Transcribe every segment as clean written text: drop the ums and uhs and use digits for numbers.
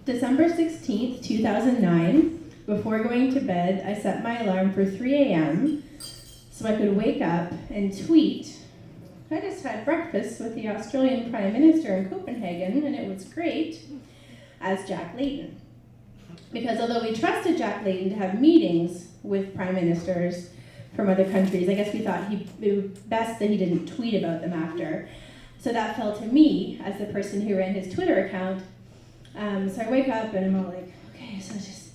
December 16th, 2009, before going to bed, I set my alarm for 3 a.m. so I could wake up and tweet, "I just had breakfast with the Australian Prime Minister in Copenhagen, and it was great," as Jack Layton. Because although we trusted Jack Layton to have meetings with prime ministers from other countries, I guess we thought it was best that he didn't tweet about them after. So that fell to me as the person who ran his Twitter account. So I wake up and I'm all like, okay, so just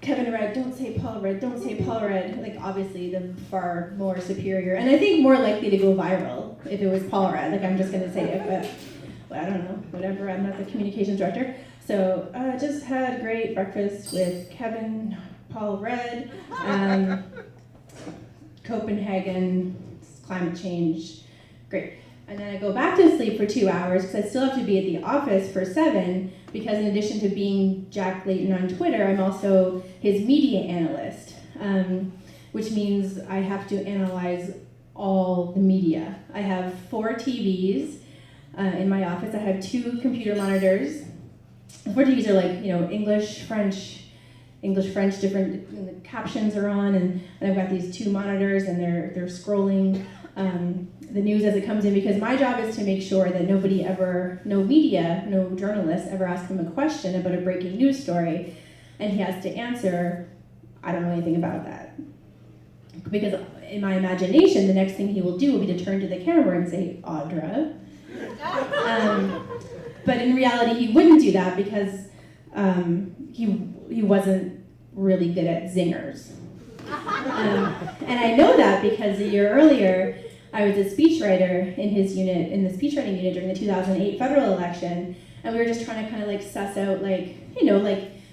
Kevin Rudd, don't say Paul Rudd, don't say Paul Rudd. Like obviously the far more superior, and I think more likely to go viral if it was Paul Rudd. Like I'm just gonna say it, but I don't know, whatever, I'm not the communications director. So just had great breakfast with Paul Rudd, Copenhagen, climate change, great. And then I go back to sleep for 2 hours because I still have to be at the office for 7 because in addition to being Jack Layton on Twitter, I'm also his media analyst, which means I have to analyze all the media. I have 4 TVs in my office. I have 2 computer monitors. The 4 TVs are like, English, French, different, the captions are on, and I've got these 2 monitors and they're scrolling the news as it comes in, because my job is to make sure that no media, no journalist ever asks him a question about a breaking news story, and he has to answer, "I don't know anything about that." Because in my imagination, the next thing he will do will be to turn to the camera and say, "Audra." But in reality, he wouldn't do that because he wasn't really good at zingers. And I know that because a year earlier, I was a speechwriter in his unit, in the speechwriting unit during the 2008 federal election, and we were just trying to kind of like suss out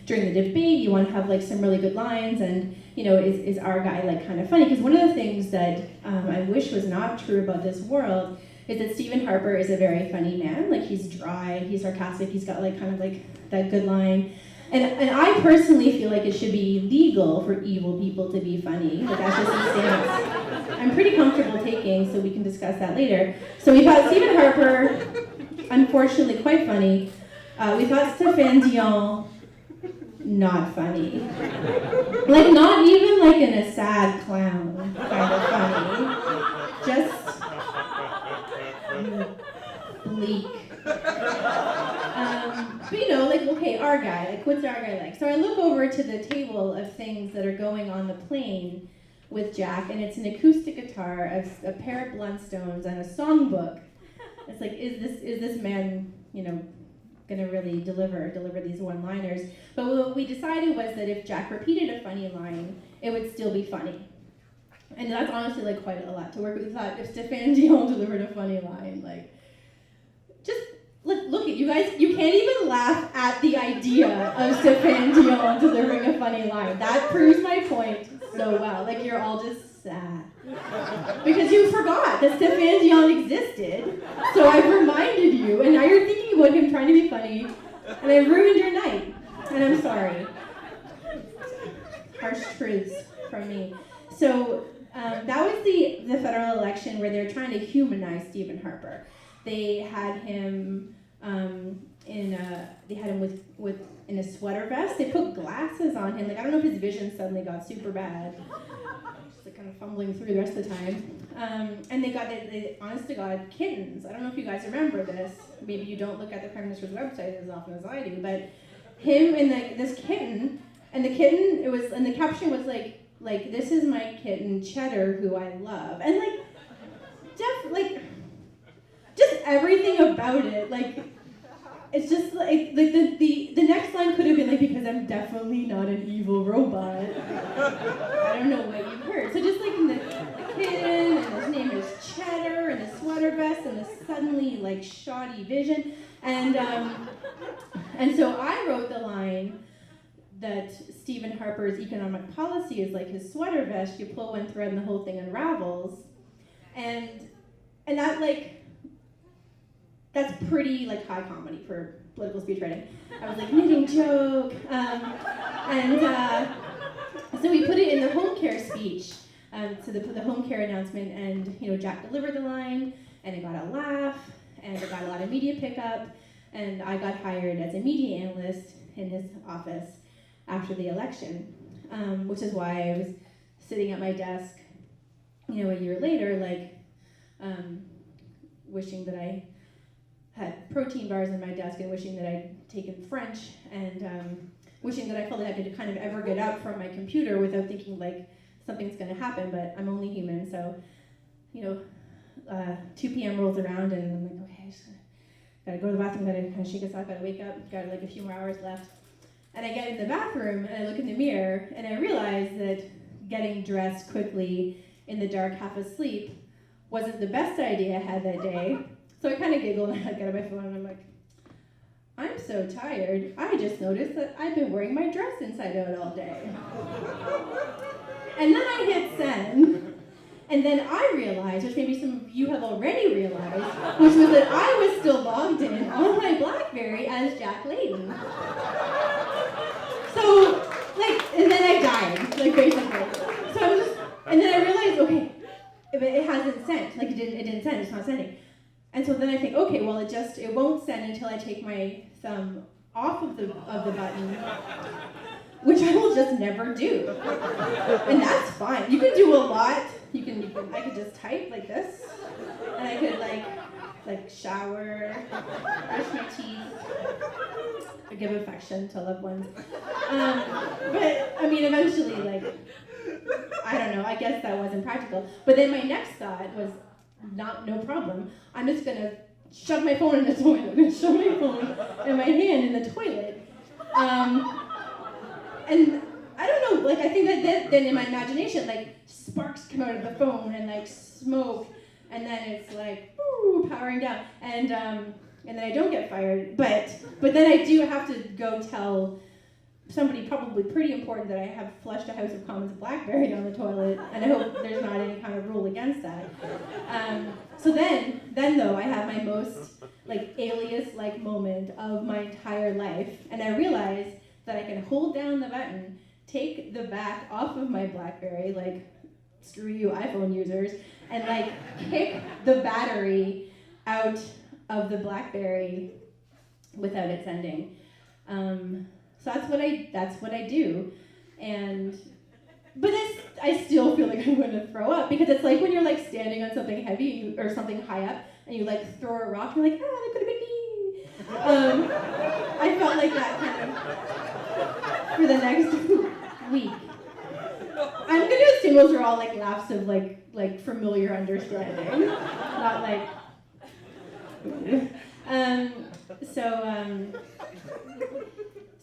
during the debate, you want to have like some really good lines, and is our guy like kind of funny? Because one of the things that I wish was not true about this world is that Stephen Harper is a very funny man. Like he's dry, he's sarcastic, he's got like kind of like that good line. And I personally feel like it should be legal for evil people to be funny. Like that's just a stance I'm pretty comfortable taking, so we can discuss that later. So we thought Stephen Harper, unfortunately quite funny. We thought Stéphane Dion, not funny. Like not even like in a sad clown kind of funny. Just bleak. But okay, our guy, like what's our guy like? So I look over to the table of things that are going on the plane with Jack, and it's an acoustic guitar, a pair of Blundstones, and a songbook. It's like, is this man, gonna really deliver these one-liners? But what we decided was that if Jack repeated a funny line, it would still be funny. And that's honestly like quite a lot to work with. We thought if Stéphane Dion delivered a funny line, just look at you guys, you can't even laugh at the idea of Stéphane Dion delivering a funny line. That proves my point so well. Like you're all just sad. Because you forgot that Stéphane Dion existed, so I've reminded you, and now you're thinking about him trying to be funny, and I ruined your night, and I'm sorry. Harsh truths from me. So that was the federal election where they were trying to humanize Stephen Harper. They had him in a sweater vest. They put glasses on him. Like I don't know if his vision suddenly got super bad. Just like kind of fumbling through the rest of the time. And they got the honest to God kittens. I don't know if you guys remember this. Maybe you don't look at the Prime Minister's website as often as I do. But him and this kitten, and the caption was like this is my kitten Cheddar, who I love, and just everything about it, it's just like the next line could have been because I'm definitely not an evil robot. I don't know what you heard. So just in the kitten, and his name is Cheddar, and the sweater vest, and the suddenly shoddy vision, and so I wrote the line that Stephen Harper's economic policy is like his sweater vest. You pull one thread and the whole thing unravels, and that that's pretty high comedy for political speech writing. I was knitting joke, so we put it in the home care speech. So they put the home care announcement, and Jack delivered the line, and it got a laugh, and it got a lot of media pickup, and I got hired as a media analyst in his office after the election, which is why I was sitting at my desk, a year later, wishing that I had protein bars in my desk and wishing that I'd taken French and wishing that I felt like I could kind of ever get up from my computer without thinking like something's going to happen, but I'm only human, so 2 p.m. rolls around and I'm like, okay, I just gotta go to the bathroom, gotta kind of shake us off, gotta wake up, got like a few more hours left. And I get in the bathroom and I look in the mirror and I realize that getting dressed quickly in the dark, half asleep, wasn't the best idea I had that day. So I kind of giggled and I get on my phone and I'm like, I'm so tired. I just noticed that I've been wearing my dress inside out all day. And then I hit send. And then I realized, which maybe some of you have already realized, which was that I was still logged in on my BlackBerry as Jack Layton. So, and then I died, basically. So I was just, and then I realized, okay, it hasn't sent, it didn't send, it's not sending. And so then I think, okay, well, it won't send until I take my thumb off of the button, which I will just never do. And that's fine. You can do a lot. I could just type like this, and I could shower, brush my teeth, or give affection to loved ones. But I mean, eventually, I don't know. I guess that wasn't practical. But then my next thought was, no problem. I'm just gonna shove my phone in the toilet. I'm gonna shove my phone and my hand in the toilet. And I don't know, I think that then in my imagination, sparks come out of the phone and smoke, and then it's powering down, and then I don't get fired, but then I do have to go tell somebody probably pretty important that I have flushed a House of Commons BlackBerry down the toilet, and I hope there's not any kind of rule against that. So then though, I have my most alias-like moment of my entire life, and I realize that I can hold down the button, take the back off of my BlackBerry, screw you iPhone users, and kick the battery out of the BlackBerry without it sending. So that's what I do, but I still feel like I'm going to throw up, because it's like when you're standing on something heavy or something high up and you throw a rock, you're like, that could have been me. I felt like that kind of for the next week. I'm going to assume those are all laughs of familiar understanding, not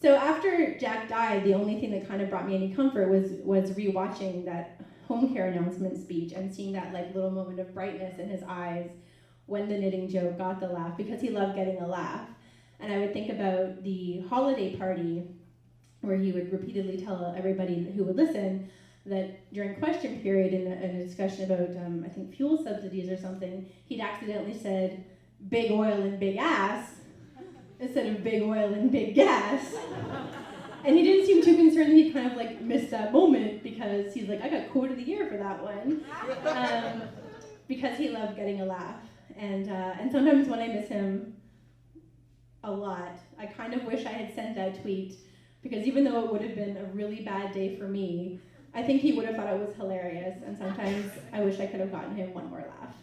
So after Jack died, the only thing that kind of brought me any comfort was rewatching that home care announcement speech and seeing that little moment of brightness in his eyes when the knitting joke got the laugh, because he loved getting a laugh. And I would think about the holiday party where he would repeatedly tell everybody who would listen that during question period in a discussion about, I think, fuel subsidies or something, he'd accidentally said big oil and big ass instead of big oil and big gas. And he didn't seem too concerned that he kind of missed that moment, because he's I got quote of the year for that one. Because he loved getting a laugh. And sometimes when I miss him a lot, I kind of wish I had sent that tweet, because even though it would have been a really bad day for me, I think he would have thought it was hilarious, and sometimes I wish I could have gotten him one more laugh.